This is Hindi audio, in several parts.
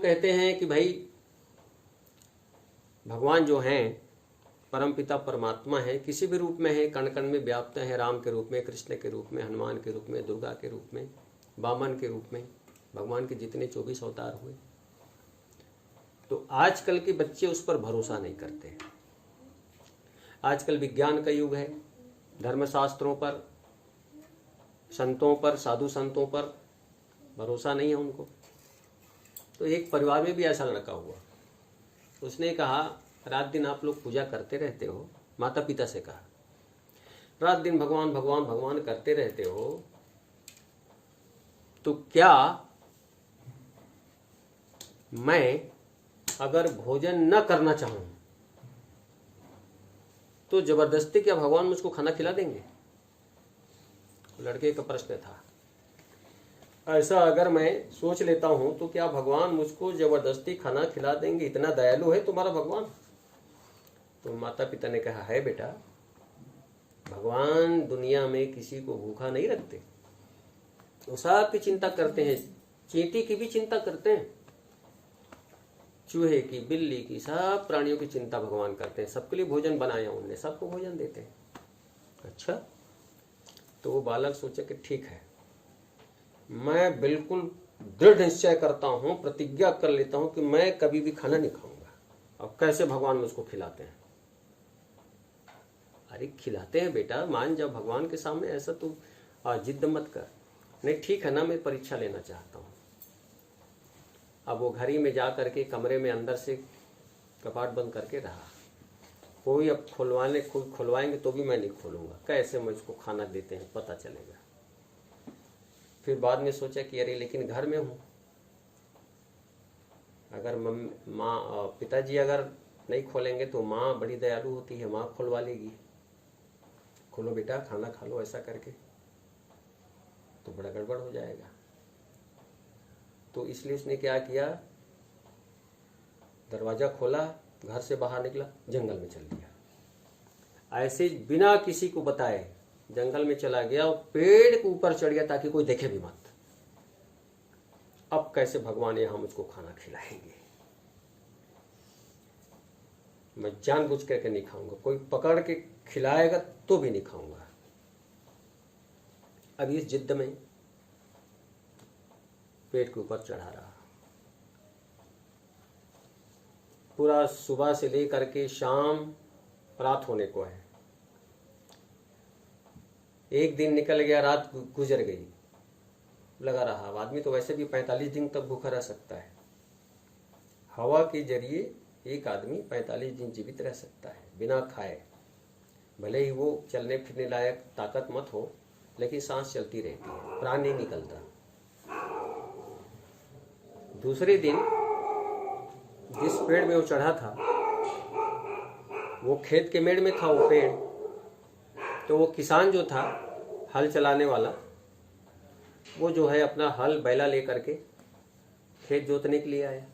कहते हैं कि भाई भगवान जो हैं परमपिता परमात्मा है, किसी भी रूप में है, कण कण में व्याप्त है, राम के रूप में, कृष्ण के रूप में, हनुमान के रूप में, दुर्गा के रूप में, वामन के रूप में, भगवान के जितने 24 अवतार हुए। तो आजकल के बच्चे उस पर भरोसा नहीं करते हैं। आजकल विज्ञान का युग है, धर्मशास्त्रों पर, संतों पर, साधु संतों पर भरोसा नहीं है उनको। तो एक परिवार में भी ऐसा लड़का हुआ, उसने कहा रात दिन आप लोग पूजा करते रहते हो, माता पिता से कहा रात दिन भगवान भगवान भगवान करते रहते हो, तो क्या मैं अगर भोजन न करना चाहूं तो जबरदस्ती क्या भगवान मुझको खाना खिला देंगे? लड़के का प्रश्न था। ऐसा अगर मैं सोच लेता हूं तो क्या भगवान मुझको जबरदस्ती खाना खिला देंगे? इतना दयालु है तुम्हारा भगवान? तो माता पिता ने कहा है बेटा, भगवान दुनिया में किसी को भूखा नहीं रखते, वो सबकी चिंता करते हैं, चींटी की भी चिंता करते हैं, चूहे की, बिल्ली की, सब प्राणियों की चिंता भगवान करते हैं, सबके लिए भोजन बनाया उनने, सबको भोजन देते हैं। अच्छा, तो वो बालक सोचे कि ठीक है, मैं बिल्कुल दृढ़ निश्चय करता हूं, प्रतिज्ञा कर लेता हूं कि मैं कभी भी खाना नहीं खाऊंगा। अब कैसे भगवान मुझको खिलाते हैं? अरे खिलाते हैं बेटा, मान जा भगवान के सामने, ऐसा तो जिद मत कर। नहीं ठीक है ना, मैं परीक्षा लेना चाहता हूं। अब वो घड़ी में जा करके कमरे में अंदर से कपाट बंद करके रहा। कोई अब खुलवाएंगे तो भी मैं नहीं खोलूंगा, कैसे मुझको खाना देते हैं पता चलेगा। फिर बाद में सोचा कि अरे लेकिन घर में हूं, अगर माँ पिताजी अगर नहीं खोलेंगे तो माँ बड़ी दयालु होती है, माँ खुलवा लेगी, खोलो बेटा खाना खा लो, ऐसा करके तो बड़ा गड़बड़ हो जाएगा। तो इसलिए उसने क्या किया, दरवाजा खोला, घर से बाहर निकला, जंगल में चल दिया। ऐसे बिना किसी को बताए जंगल में चला गया और पेड़ के ऊपर चढ़ गया ताकि कोई देखे भी मत। अब कैसे भगवान यहां मुझको खाना खिलाएंगे, मैं जानबूझ करके नहीं खाऊंगा, कोई पकड़ के खिलाएगा तो भी नहीं खाऊंगा। अब इस जिद्द में पेट के ऊपर चढ़ा रहा, पूरा सुबह से लेकर के शाम रात होने को है। एक दिन निकल गया, रात गुजर गई, लगा रहा। आदमी तो वैसे भी 45 दिन तक भूखा रह सकता है। हवा के जरिए एक आदमी 45 दिन जीवित रह सकता है बिना खाए, भले ही वो चलने फिरने लायक ताकत मत हो, लेकिन सांस चलती रहती है, प्राण नहीं निकलता। दूसरे दिन जिस पेड़ में वो चढ़ा था वो खेत के मेड़ में था वो पेड़। तो वो किसान जो था हल चलाने वाला, वो जो है अपना हल बैला लेकर के खेत जोतने के लिए आया।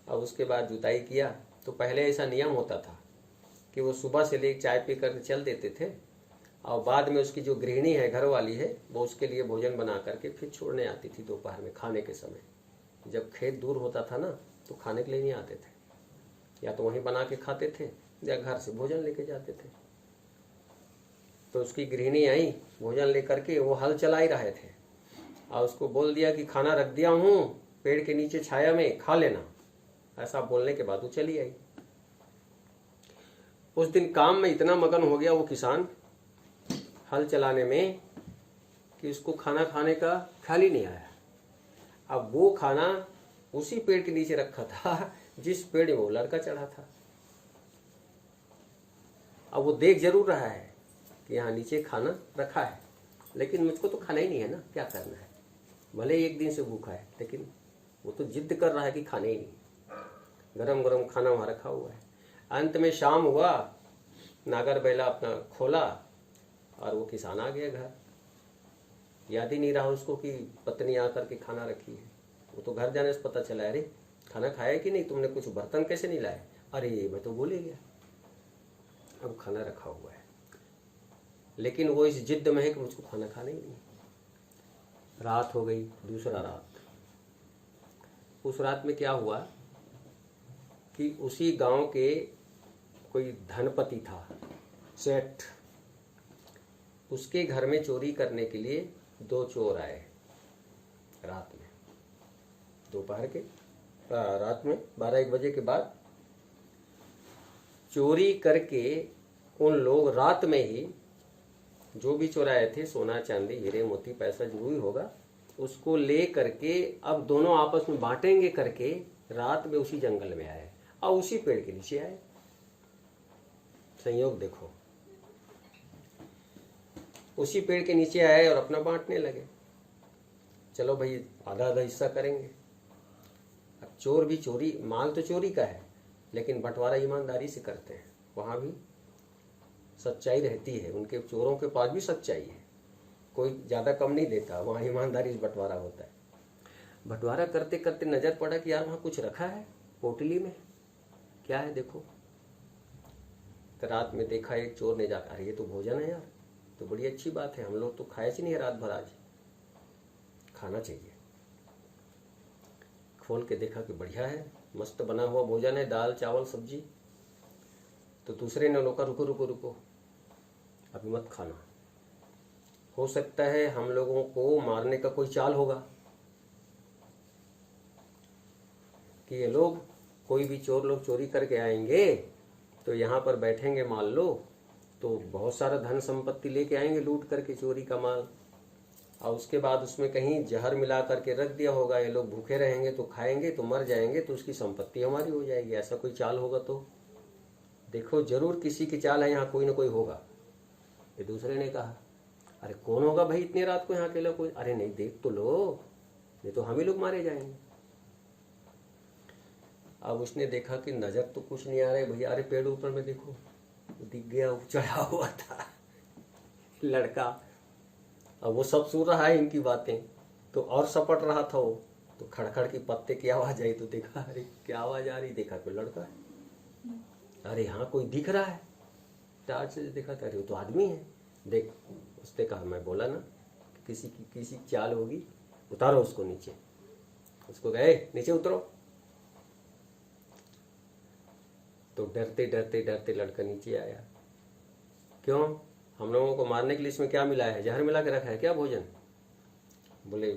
अब उसके बाद जुताई किया। तो पहले ऐसा नियम होता था कि वो सुबह से लेकर चाय पी कर चल देते थे, और बाद में उसकी जो गृहिणी है, घर वाली है, वो उसके लिए भोजन बना करके फिर छोड़ने आती थी दोपहर में खाने के समय। जब खेत दूर होता था ना तो खाने के लिए नहीं आते थे, या तो वहीं बना के खाते थे या घर से भोजन लेके जाते थे। तो उसकी गृहिणी आई भोजन लेकर के, वो हल चला ही रहे थे, और उसको बोल दिया कि खाना रख दिया हूँ पेड़ के नीचे छाया में, खा लेना। ऐसा बोलने के बाद वो चली आई। उस दिन काम में इतना मगन हो गया वो किसान हल चलाने में कि उसको खाना खाने का ख्याल ही नहीं आया। अब वो खाना उसी पेड़ के नीचे रखा था जिस पेड़ में वो लड़का चढ़ा था। अब वो देख जरूर रहा है कि यहाँ नीचे खाना रखा है, लेकिन मुझको तो खाना ही नहीं है ना, क्या करना है। भले एक दिन से भूखा है, लेकिन वो तो जिद कर रहा है कि खाने ही नहीं। गरम गरम खाना वहाँ रखा हुआ है। अंत में शाम हुआ, नागर बैला अपना खोला और वो किसान आ गया घर। याद ही नहीं रहा उसको कि पत्नी आकर के खाना रखी है। वो तो घर जाने से पता चला, अरे खाना खाया कि नहीं तुमने, कुछ बर्तन कैसे नहीं लाए? अरे मैं तो भूल ही गया। अब खाना रखा हुआ है, लेकिन वो इस जिद्द में है कि मुझको खाना खाना ही नहीं। रात हो गई, दूसरा रात, उस रात में क्या हुआ कि उसी गांव के कोई धनपति था, सेठ, उसके घर में चोरी करने के लिए 2 चोर आए रात में, दोपहर के रात में 12-1 बजे के बाद चोरी करके उन लोग रात में ही जो भी चुराए थे, सोना चांदी हीरे मोती पैसा जो भी होगा, उसको ले करके अब दोनों आपस में बांटेंगे करके रात में उसी जंगल में आए और उसी पेड़ के नीचे आए। संयोग देखो, उसी पेड़ के नीचे आए और अपना बांटने लगे। चलो भाई आधा आधा हिस्सा करेंगे। अब चोर भी चोरी, माल तो चोरी का है, लेकिन बंटवारा ईमानदारी से करते हैं। वहां भी सच्चाई रहती है, उनके चोरों के पास भी सच्चाई है, कोई ज़्यादा कम नहीं देता, वहाँ ईमानदारी से बंटवारा होता है। बंटवारा करते करते नज़र पड़ा कि यार वहाँ कुछ रखा है पोटली में, क्या है देखो। तो रात में देखा एक चोर ने जाकर, अरे ये तो भोजन है यार, तो बड़ी अच्छी बात है, हम लोग तो खाए नहीं है रात भर, आज खाना चाहिए। खोल के देखा कि बढ़िया है, मस्त बना हुआ भोजन है, दाल चावल सब्जी। तो दूसरे ने रोका, रुको रुको रुको, अभी मत खाना, हो सकता है हम लोगों को मारने का कोई चाल होगा कि ये लोग, कोई भी चोर लोग चोरी करके आएंगे तो यहाँ पर बैठेंगे, मान लो तो बहुत सारा धन संपत्ति लेके आएंगे, लूट करके चोरी का माल, और उसके बाद उसमें कहीं जहर मिला करके रख दिया होगा, ये लोग भूखे रहेंगे तो खाएंगे तो मर जाएंगे, तो उसकी संपत्ति हमारी हो जाएगी। ऐसा कोई चाल होगा तो देखो, जरूर किसी की चाल है, यहाँ कोई ना कोई होगा। ये दूसरे ने कहा, अरे कौन होगा भाई इतनी रात को यहाँ अकेला कोई? अरे नहीं, देख तो लो, नहीं तो हम ही लोग मारे जाएंगे। अब उसने देखा कि नजर तो कुछ नहीं आ रहा है भैया, अरे पेड़ ऊपर में देखो, दिख गया, चढ़ा हुआ था लड़का। अब वो सब सुन रहा है इनकी बातें, तो और सपट रहा था वो, तो खड़खड़ की पत्ते की आवाज आई, तो देखा अरे क्या आवाज आ रही, देखा कोई लड़का है, अरे हाँ कोई दिख रहा है, टार्च से देखा था, अरे वो तो आदमी है, देख। उसने कहा, मैं बोला ना किसी चाल होगी, उतारो उसको नीचे। उसको गए नीचे उतरो, तो डरते डरते डरते लड़का नीचे आया। क्यों? हम लोगों को मारने के लिए इसमें क्या मिला है? जहर मिला के रखा है क्या भोजन? बोले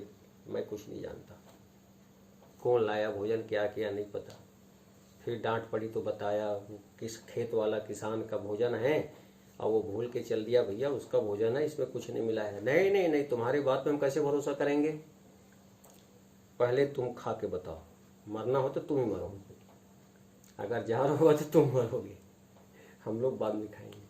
मैं कुछ नहीं जानता, कौन लाया भोजन, क्या किया नहीं पता। फिर डांट पड़ी तो बताया किस खेत वाला किसान का भोजन है, और वो भूल के चल दिया, भैया उसका भोजन है, इसमें कुछ नहीं मिला है। नहीं नहीं नहीं, तुम्हारी बात पे हम कैसे भरोसा करेंगे, पहले तुम खा के बताओ, मरना हो तो तुम ही मरोगे, अगर जहर होगा तो तुम मरोगे, हम लोग बाद में खाएंगे।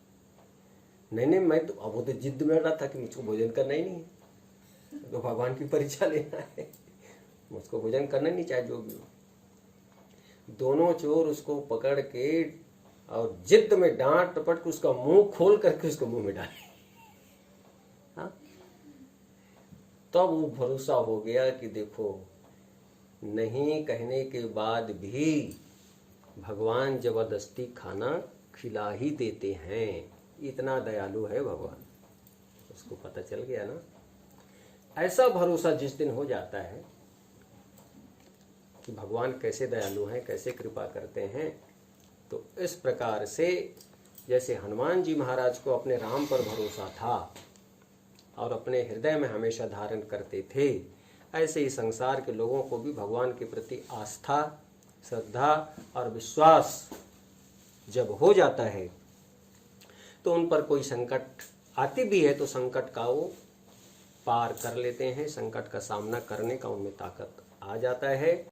नहीं नहीं, मैं तो, अब वो तो जिद में रहा था कि मुझको भोजन करना ही नहीं है, तो भगवान की परीक्षा लेना है, मुझको भोजन करना नहीं, चाहे जो भी हो। दोनों चोर उसको पकड़ के और जिद में डांट टपट के उसका मुंह खोल करके उसको मुंह में डाले। हाँ, तब वो भरोसा हो गया कि देखो, नहीं कहने के बाद भी भगवान जबरदस्ती खाना खिला ही देते हैं, इतना दयालु है भगवान। उसको पता चल गया ना। ऐसा भरोसा जिस दिन हो जाता है कि भगवान कैसे दयालु हैं, कैसे कृपा करते हैं, तो इस प्रकार से जैसे हनुमान जी महाराज को अपने राम पर भरोसा था और अपने हृदय में हमेशा धारण करते थे, ऐसे ही संसार के लोगों को भी भगवान के प्रति आस्था, श्रद्धा और विश्वास जब हो जाता है, तो उन पर कोई संकट आती भी है तो संकट का वो पार कर लेते हैं, संकट का सामना करने का उनमें ताकत आ जाता है।